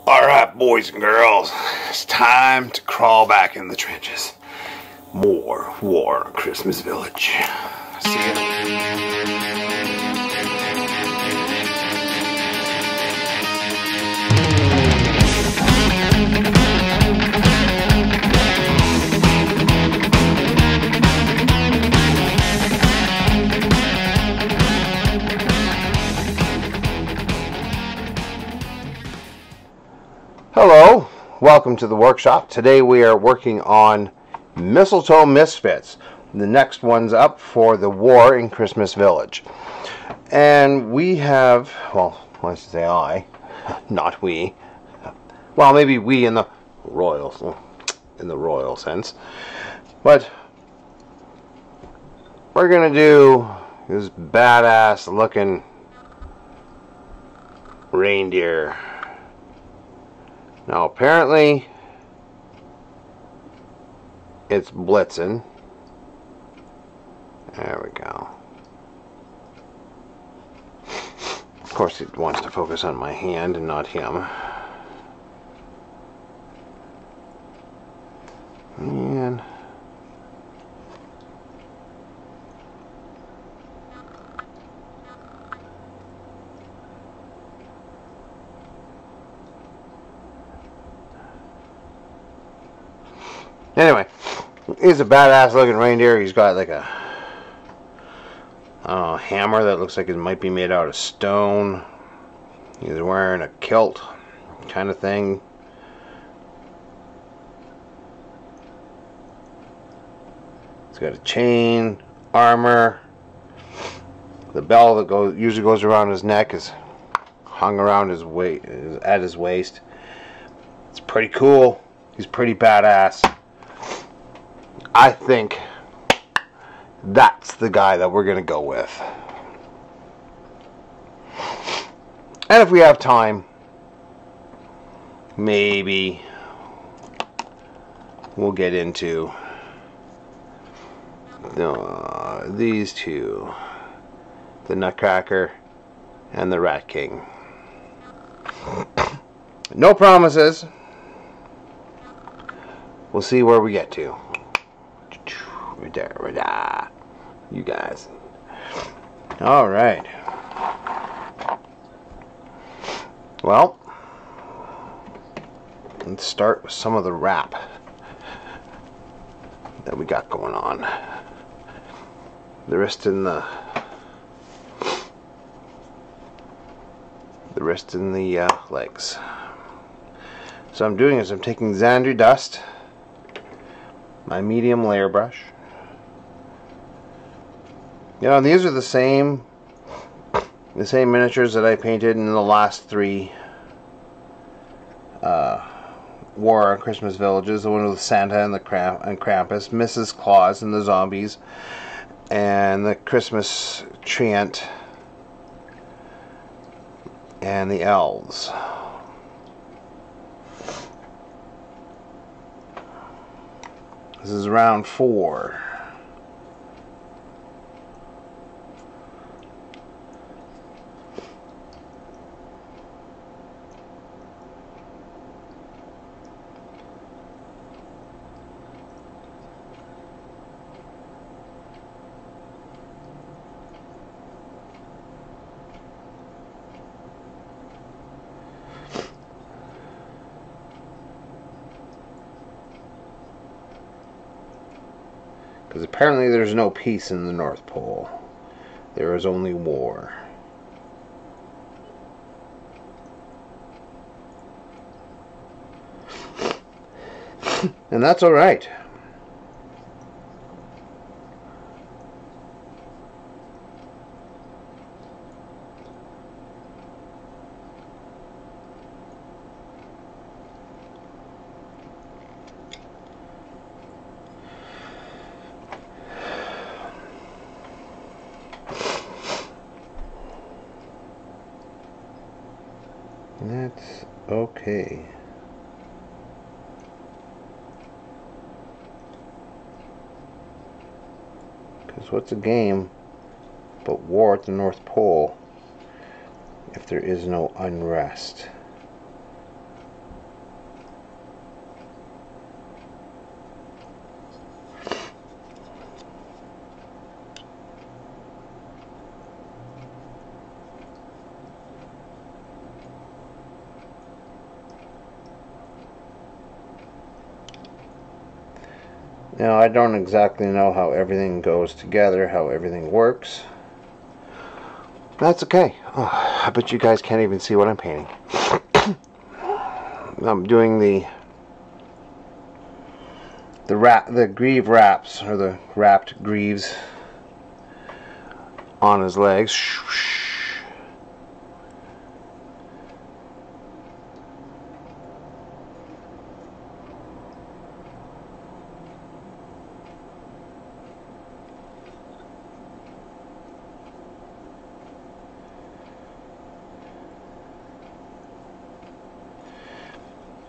Alright, boys and girls, it's time to crawl back in the trenches. More war on Christmas Village. See ya. Hello, welcome to the workshop. Today we are working on Mistletoe Misfits. The next one's up for the war in Christmas Village. And we have, well, I should say I, not we. Well, maybe we in the royal sense. But we're gonna do this badass looking reindeer. Now apparently it's blitzing. There we go. Of course it wants to focus on my hand and not him. And anyway, he's a badass looking reindeer. He's got like a hammer that looks like it might be made out of stone. He's wearing a kilt kind of thing. He's got a chain, armor. The bell that usually goes around his neck is hung around his at his waist. It's pretty cool. He's pretty badass. I think that's the guy that we're going to go with. And if we have time, maybe we'll get into these two, the Nutcracker and the Rat King. No promises. We'll see where we get to. You guys. Alright. Well, let's start with some of the wrap that we got going on. The wrist and the legs. So I'm doing is I'm taking Xandri dust, my medium layer brush. You know, these are the same miniatures that I painted in the last three War on Christmas Villages. The one with Santa and Krampus, Mrs. Claus and the zombies, and the Christmas treant and the elves. This is round 4. Because apparently there's no peace in the North Pole. There is only war. And that's alright. That's okay. Because what's a game but war at the North Pole if there is no unrest? Now, I don't exactly know how everything goes together, how everything works. That's okay. Oh, I bet you guys can't even see what I'm painting. I'm doing the greave wraps, or the wrapped greaves on his legs.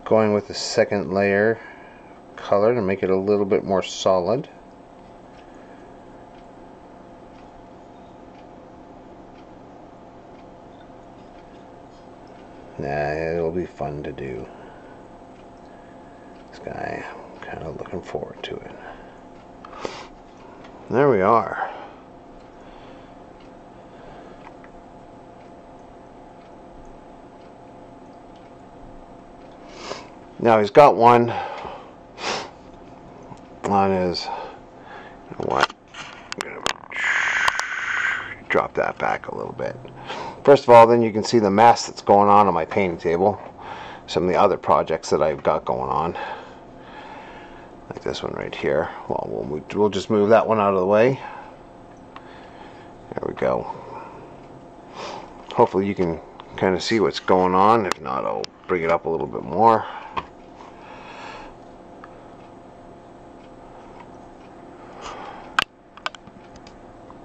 Going with the second layer color to make it a little bit more solid. It'll be fun to do. This guy, I'm kind of looking forward to it. There we are. Now he's got one on his, you know what, I'm going to drop that back a little bit. First of all, then you can see the mess that's going on my painting table. Some of the other projects that I've got going on. Like this one right here. Well, we'll just move that one out of the way. There we go. Hopefully you can kind of see what's going on. If not, I'll bring it up a little bit more.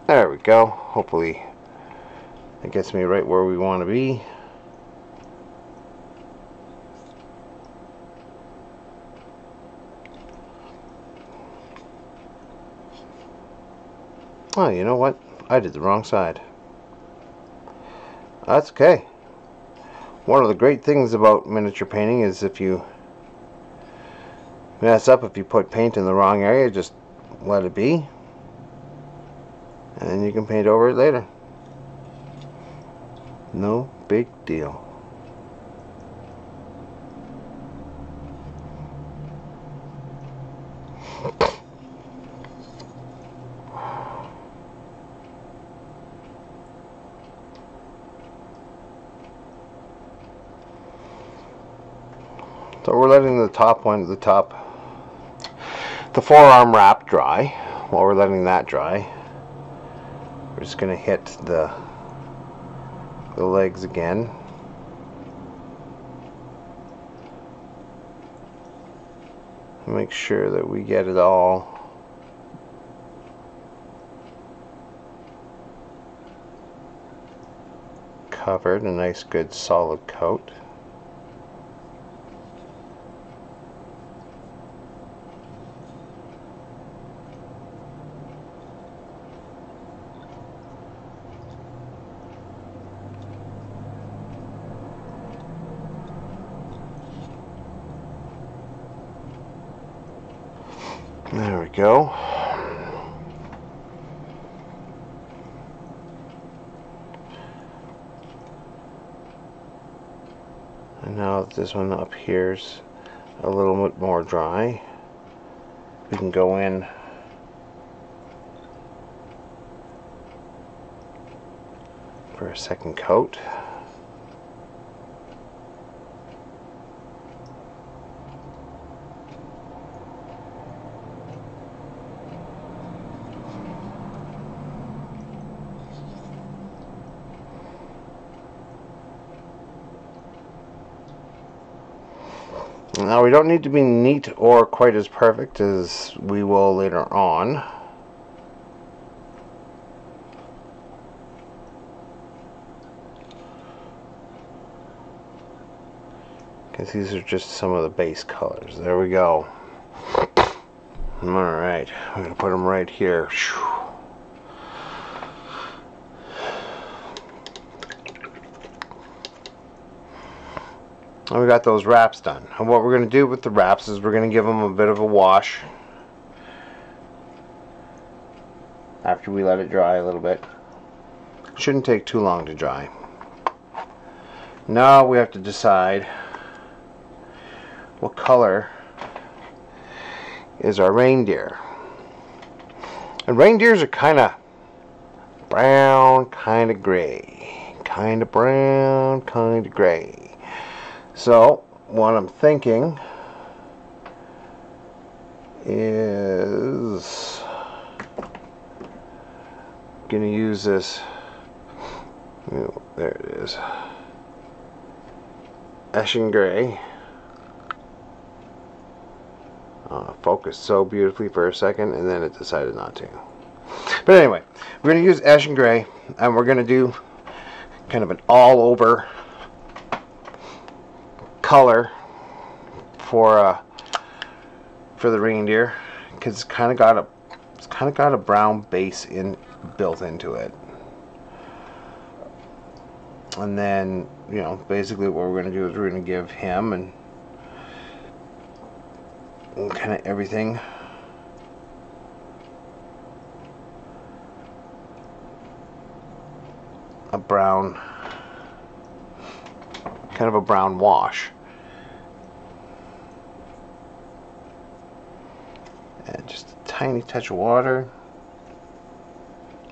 There we go. Hopefully it gets me right where we want to be. Oh, you know what? I did the wrong side. That's okay. One of the great things about miniature painting is if you mess up, if you put paint in the wrong area, just let it be. And then you can paint over it later. No big deal. So we're letting the forearm wrap dry. While we're letting that dry, we're just going to hit the legs again. Make sure that we get it all covered, a nice good solid coat. There we go. And now that this one up here's a little bit more dry, we can go in for a second coat. Now we don't need to be neat or quite as perfect as we will later on. Because these are just some of the base colors. There we go. Alright, I'm going to put them right here. And we got those wraps done. And what we're going to do with the wraps is we're going to give them a bit of a wash after we let it dry a little bit. Shouldn't take too long to dry. Now we have to decide what color is our reindeer. And reindeers are kind of brown, kind of gray. Kind of brown, kind of gray. So, what I'm thinking is going to use this, there it is, Ashen Gray. Focused so beautifully for a second, and then it decided not to. But anyway, we're going to use Ashen Gray, and we're going to do kind of an all-over color for the reindeer, because it's kind of got a brown base built into it. And then, you know, basically what we're going to do is we're going to give him and kind of everything a brown, kind of a brown wash. And just a tiny touch of water,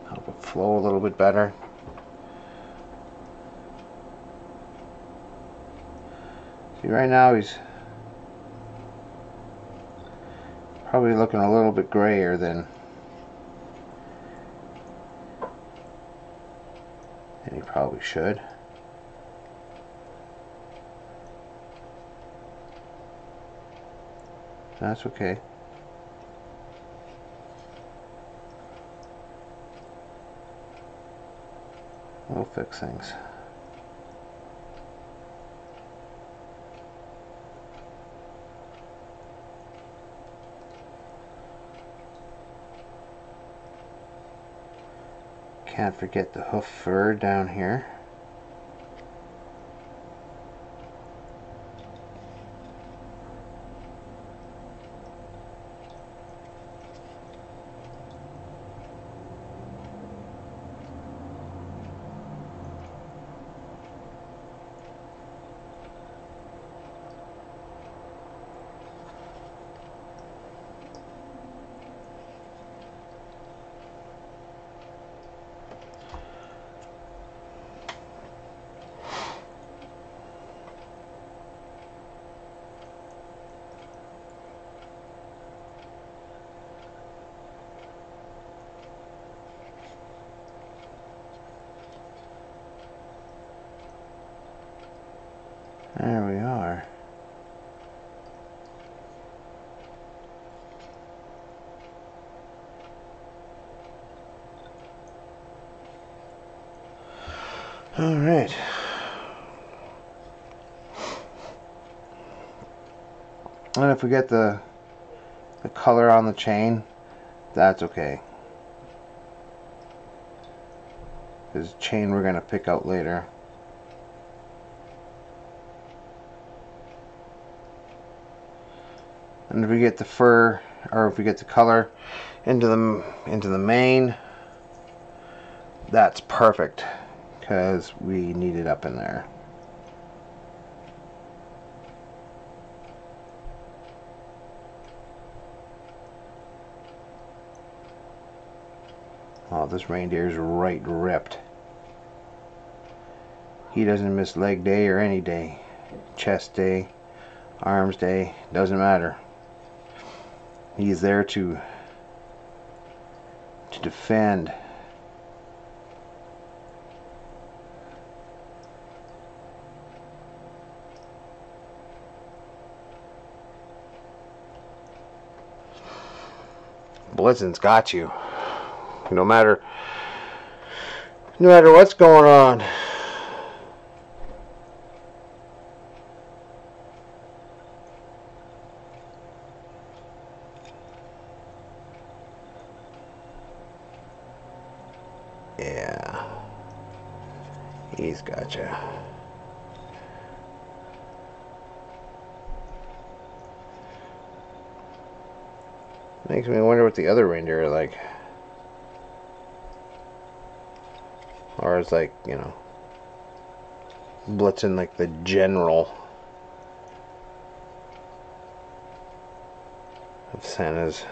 help it flow a little bit better. See, right now he's probably looking a little bit grayer than he probably should. That's okay. We'll fix things. Can't forget the hoof fur down here. There we are. All right. And if we get the color on the chain, that's okay. This chain we're going to pick out later. And if we get the fur, or if we get the color into the mane, that's perfect, because we need it up in there. Oh, this reindeer's right ripped. He doesn't miss leg day or any day. Chest day, arms day, doesn't matter. He's there to defend. Blitzen's got you. No matter what's going on. Yeah, he's gotcha. Makes me wonder what the other reindeer are like. Or it's like, you know, Blitzen like the general of Santa's,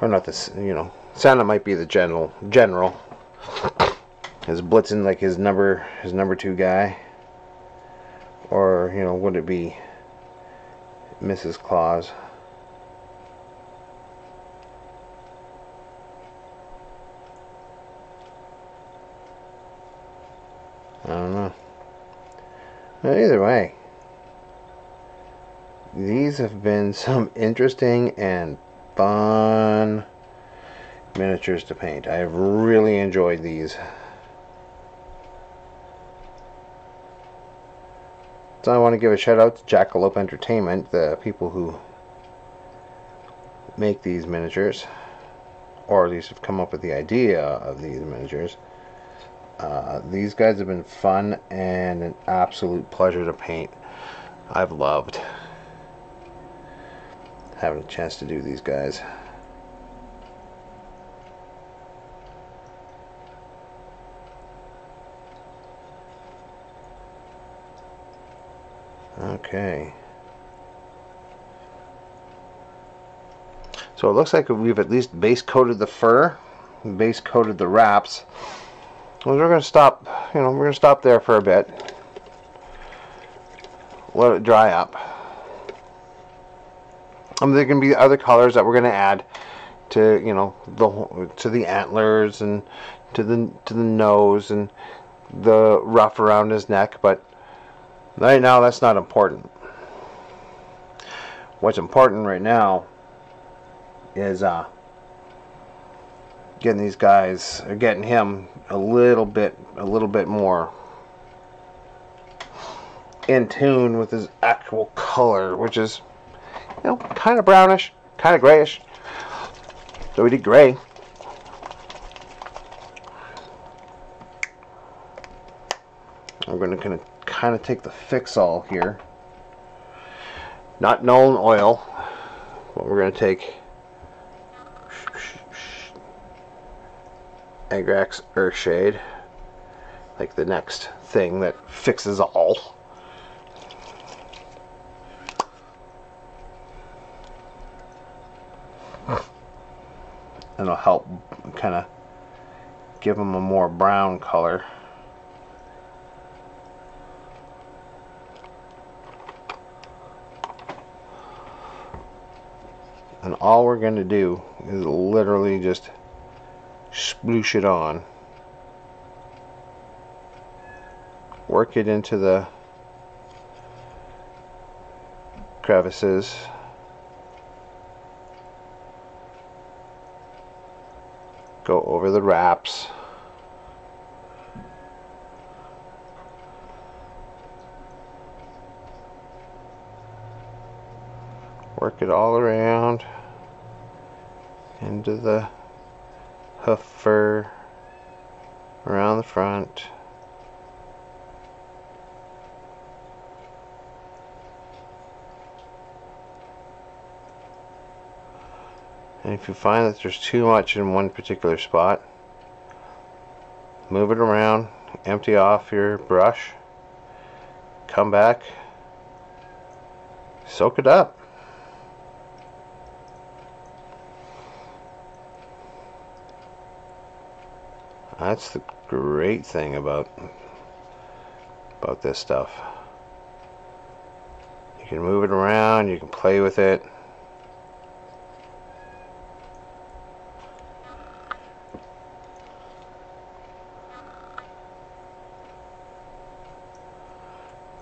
or not this, you know, Santa might be the general. Is Blitzen like his number 2 guy? Or, you know, would it be Mrs. Claus? I don't know. But either way, these have been some interesting and fun miniatures to paint. I have really enjoyed these. So I want to give a shout out to Jackalope Entertainment, the people who make these miniatures, or at least have come up with the idea of these miniatures. These guys have been fun and an absolute pleasure to paint. I've loved having a chance to do these guys. Okay. So it looks like we've at least base coated the fur, base coated the wraps. Well, we're going to stop, you know, we're going to stop there for a bit. Let it dry up. There can be other colors that we're going to add to, you know, to the antlers and to the nose and the ruff around his neck, but right now that's not important. What's important right now is getting these guys, or getting him a little bit more in tune with his actual color, which is, you know, kind of brownish, kind of grayish. So we did gray. I'm going to kind of take the Fix-All here, not Nolan oil, but we're going to take Agrax Earthshade, like the next thing that fixes all. And it'll help kind of give them a more brown color. And all we're going to do is literally just sploosh it on. Work it into the crevices. Go over the wraps. Work it all around into the hoof fur, around the front. And if you find that there's too much in one particular spot, move it around, empty off your brush, come back, soak it up. That's the great thing about this stuff. You can move it around, you can play with it.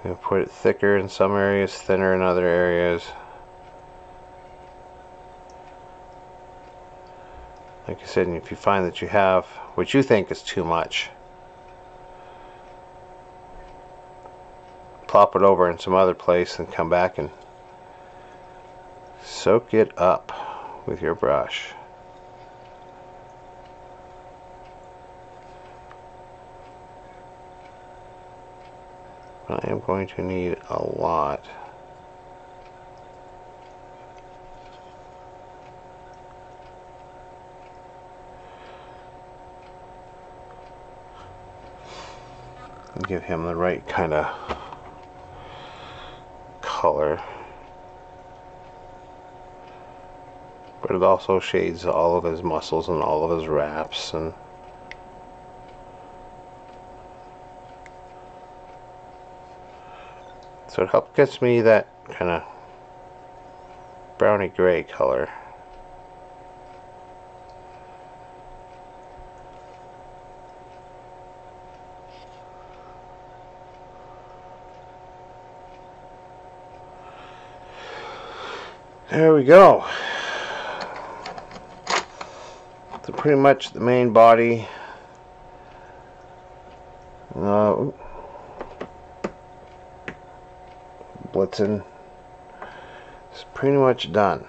You put it thicker in some areas, thinner in other areas. Like I said, if you find that you have what you think is too much, plop it over in some other place and come back and soak it up with your brush. I am going to need a lot. Give him the right kind of color. but it also shades all of his muscles and all of his wraps. And so it helps gets me that kind of browny gray color. There we go. So pretty much the main body. Blitzen is pretty much done.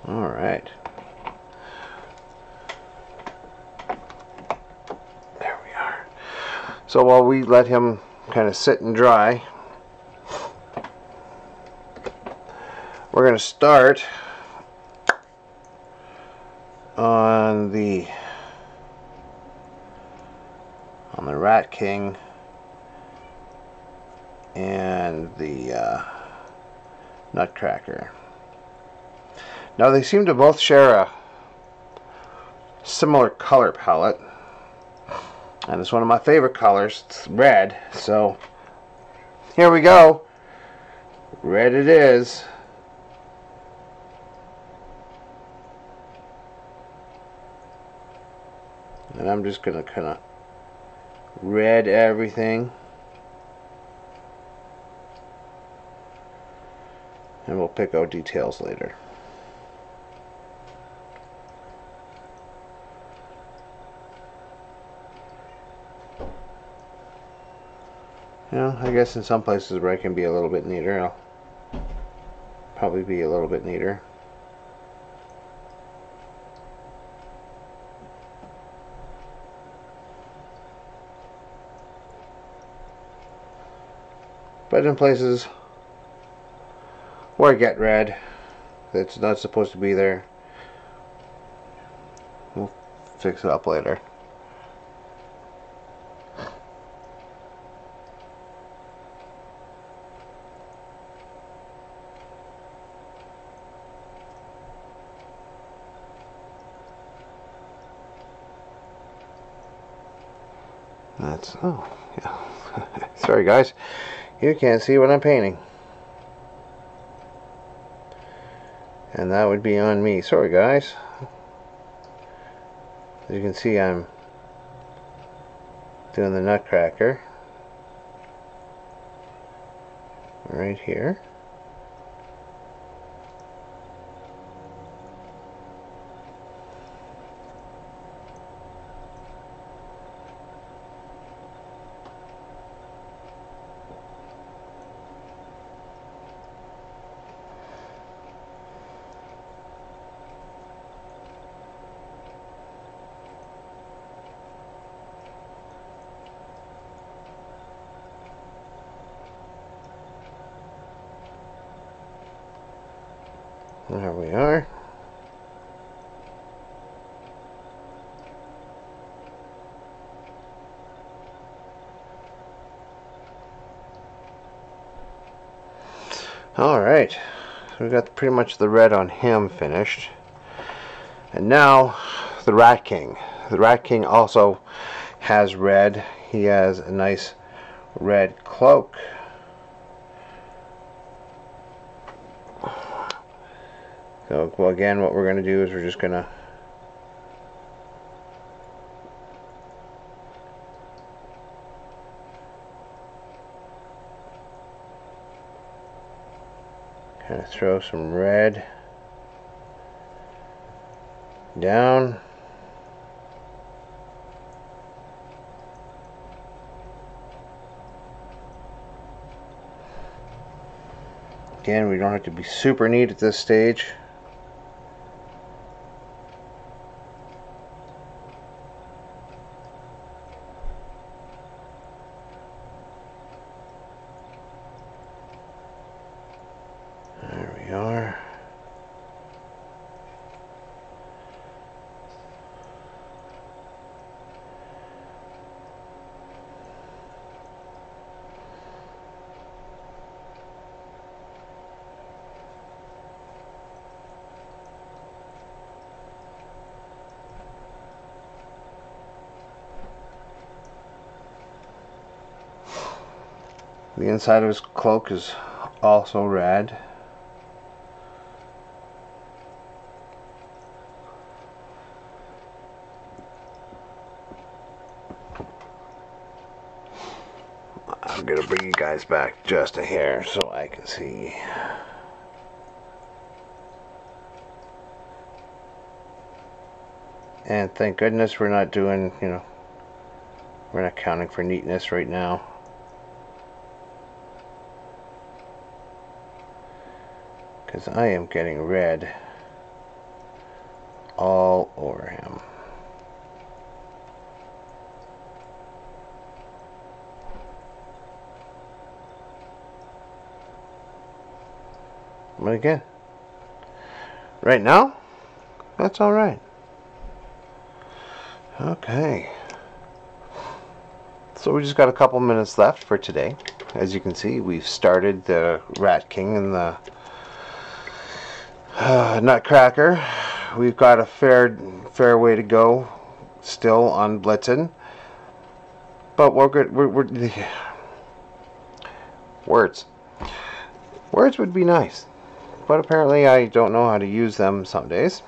All right. There we are. So while we let him kind of sit and dry, we're going to start on the Rat King and the Nutcracker. Now they seem to both share a similar color palette, and it's one of my favorite colors. It's red, so here we go. Red it is. And I'm just going to kind of red everything. And we'll pick out details later. You know, I guess in some places where I can be a little bit neater, I'll probably be a little bit neater. But in places where I get red that's not supposed to be there, we'll fix it up later. That's, oh, yeah. Sorry guys, you can't see what I'm painting. And that would be on me. Sorry guys. As you can see, I'm doing the Nutcracker right here. There we are. Alright, so we got pretty much the red on him finished. And now the Rat King. The Rat King also has red. He has a nice red cloak. So, well, again, what we're going to do is we're just going to kind of throw some red down. Again, we don't have to be super neat at this stage. There we are. The inside of his cloak is also red. I'm gonna bring you guys back just a hair so I can see. And thank goodness we're not doing, we're not counting for neatness right now. Because I am getting red all over him. But again, right now, that's alright. Okay. So we just got a couple minutes left for today. As you can see, we've started the Rat King and the Nutcracker. We've got a fair way to go still on Blitzen. But we're good. We're words would be nice. But apparently I don't know how to use them some days.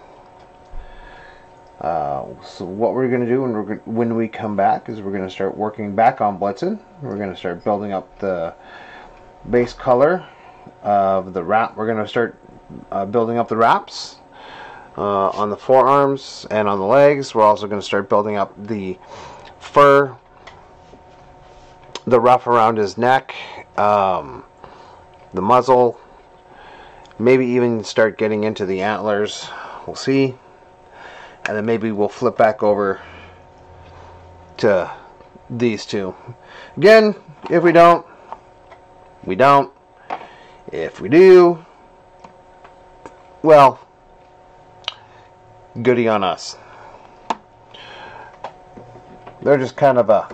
So what we're going to do when we come back is we're going to start working back on Blitzen. We're going to start building up the base color of the wrap. We're going to start building up the wraps on the forearms and on the legs. We're also going to start building up the fur, the ruff around his neck, the muzzle. Maybe even start getting into the antlers. We'll see. And then maybe we'll flip back over to these two. Again, if we don't, we don't. If we do, well, goody on us. They're just kind of a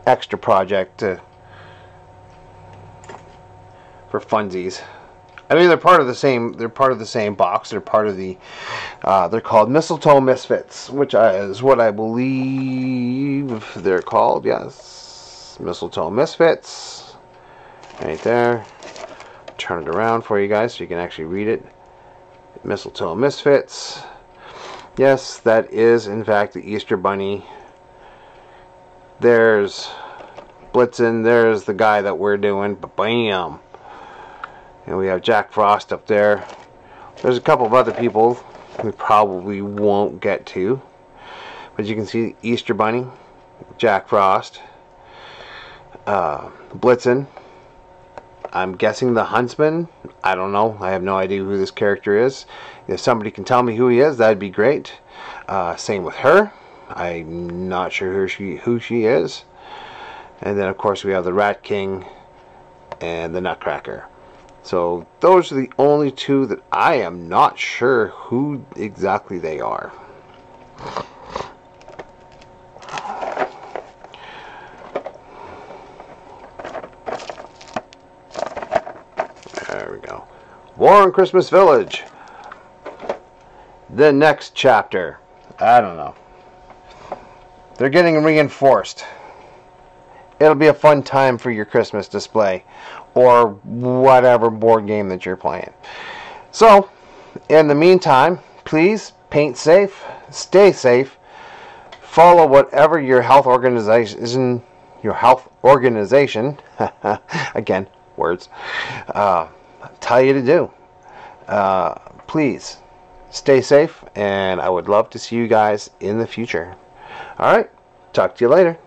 extra project for funsies. I mean, they're part of the same. They're part of the same box. They're part of the. They're called Mistletoe Misfits, which is what I believe they're called. Yes, Mistletoe Misfits, right there. Turn it around for you guys so you can actually read it. Mistletoe Misfits. Yes, that is in fact the Easter Bunny. There's Blitzen. There's the guy that we're doing. Bam. And we have Jack Frost up there. There's a couple of other people we probably won't get to. But you can see Easter Bunny, Jack Frost, Blitzen. I'm guessing the Huntsman. I don't know. I have no idea who this character is. If somebody can tell me who he is, that'd be great. Same with her. I'm not sure who she is. And then, of course, we have the Rat King and the Nutcracker. So those are the only two that I am not sure who exactly they are. There we go. War in Christmas Village. The next chapter. I don't know. They're getting reinforced. It'll be a fun time for your Christmas display or whatever board game that you're playing. So, in the meantime, please paint safe, stay safe, follow whatever your health organization, again, words, tell you to do. Please stay safe, and I would love to see you guys in the future. All right, talk to you later.